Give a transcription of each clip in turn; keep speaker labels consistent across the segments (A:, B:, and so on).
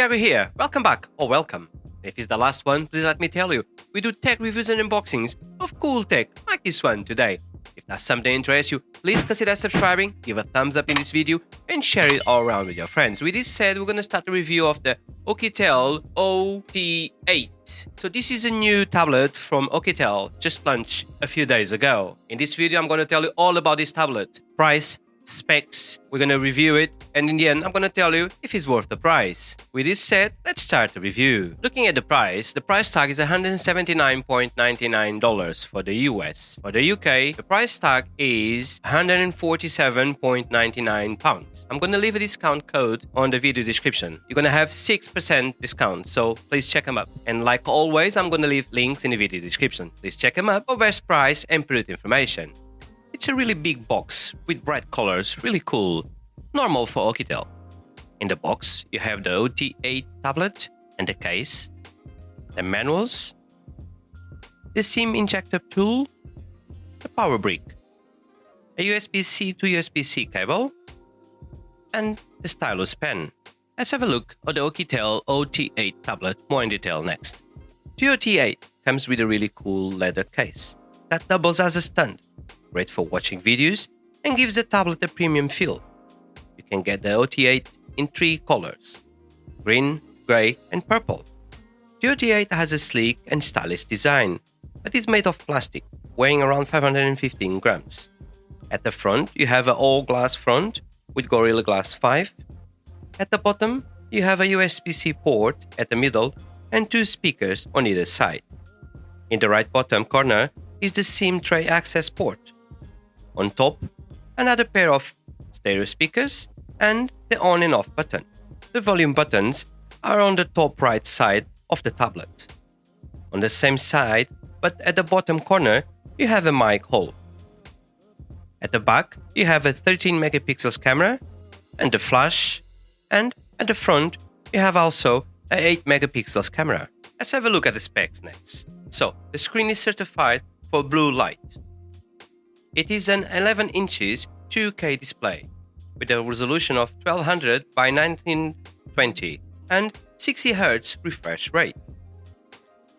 A: Gary here. Welcome back, or welcome. If it's the last one, please let me tell you, we do tech reviews and unboxings of cool tech like this one today. If that's something that interests you, please consider subscribing, give a thumbs up in this video, and share it all around with your friends. With this said, we're going to start the review of the Oukitel OT8. So this is a new tablet from Oukitel, just launched a few days ago. In this video, I'm going to tell you all about this tablet. Price, specs, we're going to review it, and in the end, I'm going to tell you if it's worth the price. With this said, let's start the review. Looking at the price tag is $179.99 for the US. For the UK, the price tag is £147.99. I'm going to leave a discount code on the video description. You're going to have 6% discount, so please check them up. And like always, I'm going to leave links in the video description. Please check them up for best price and product information. It's a really big box with bright colors, really cool. Normal for Oukitel. In the box, you have the OT8 tablet and the case, the manuals, the SIM injector tool, the power brick, a USB-C to USB-C cable, and the stylus pen. Let's have a look at the Oukitel OT8 tablet more in detail next. The OT8 comes with a really cool leather case that doubles as a stand. Great for watching videos and gives the tablet a premium feel. You can get the OT8 in 3 colors: green, grey and purple. The OT8 has a sleek and stylish design, but is made of plastic, weighing around 515 grams. At the front, you have an all-glass front with Gorilla Glass 5. At the bottom, you have a USB-C port at the middle and 2 speakers on either side. In the right bottom corner is the SIM tray access port. On top, another pair of stereo speakers and the on and off button. The volume buttons are on the top right side of the tablet. On the same side, but at the bottom corner, you have a mic hole. At the back, you have a 13 megapixels camera and the flash, and at the front, you have also a 8 megapixels camera. Let's have a look at the specs next. So, the screen is certified for blue light. It is an 11 inches 2K display with a resolution of 1200 by 1920 and 60 Hz refresh rate.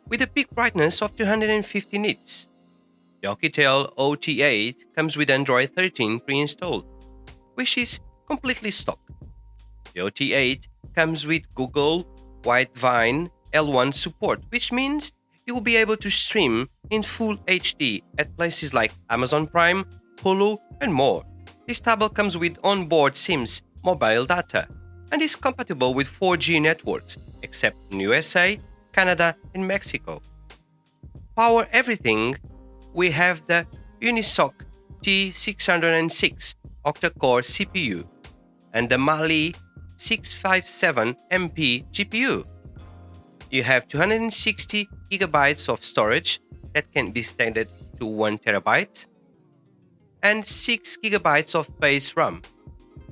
A: With a peak brightness of 250 nits. The Oukitel OT8 comes with Android 13 pre-installed, which is completely stock. The OT8 comes with Google Widevine L1 support, which means you will be able to stream in full HD at places like Amazon Prime, Hulu, and more. This tablet comes with onboard SIMs mobile data and is compatible with 4G networks, except in USA, Canada, and Mexico. Power everything, we have the Unisoc T606 octa-core CPU and the Mali 657MP GPU. You have 260 gigabytes of storage that can be extended to 1 terabyte and 6 gigabytes of base RAM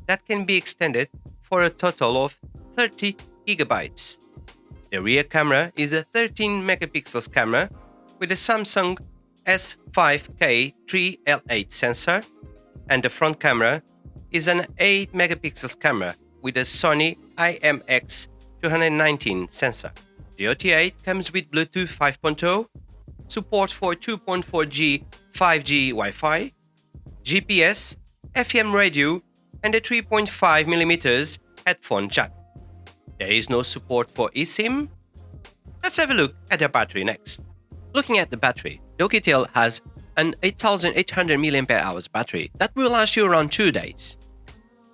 A: that can be extended for a total of 30 gigabytes. The rear camera is a 13 megapixels camera with a Samsung S5K 3L8 sensor, and the front camera is an 8 megapixels camera with a Sony IMX219 sensor. The OT8 comes with Bluetooth 5.0, support for 2.4G 5G Wi-Fi, GPS, FM radio, and a 3.5mm headphone jack. There is no support for eSIM. Let's have a look at the battery next. Looking at the battery, the Oukitel has an 8800 mAh battery that will last you around 2 days.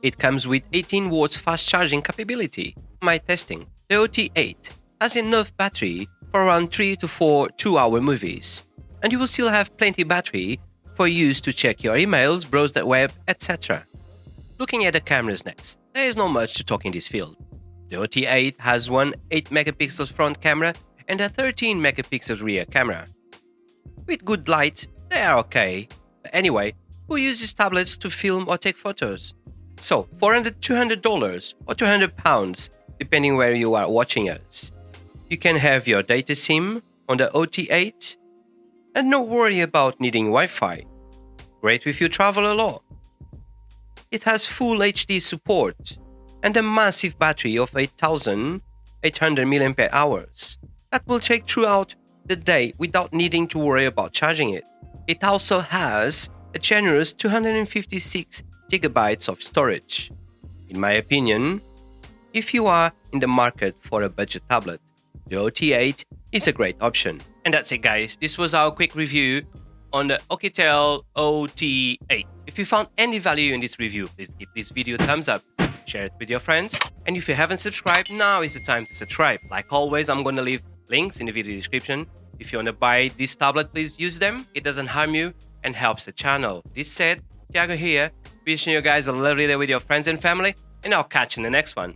A: It comes with 18 watts fast charging capability. My testing, the OT8 has enough battery for around 3 to 4 2-hour movies, and you will still have plenty battery for use to check your emails, browse the web, etc. Looking at the cameras next, there is not much to talk in this field. The OT8 has one 8 megapixels front camera and a 13 megapixels rear camera. With good light, they are okay, but anyway, who uses tablets to film or take photos? So, for under $200 or £200, depending where you are watching us, you can have your data SIM on the OT8 and no worry about needing Wi-Fi. Great if you travel a lot. It has full HD support and a massive battery of 8000 800 mAh. That will take throughout the day without needing to worry about charging it. It also has a generous 256 GB of storage. In my opinion, if you are in the market for a budget tablet, the OT8 is a great option. And that's it, guys. This was our quick review on the Oukitel OT8. If you found any value in this review, please give this video a thumbs up, share it with your friends, and if you haven't subscribed, now is the time to subscribe. Like always, I'm going to leave links in the video description. If you want to buy this tablet, please use them. It doesn't harm you and helps the channel. This said, Thiago here, wishing you guys a lovely day with your friends and family, and I'll catch you in the next one.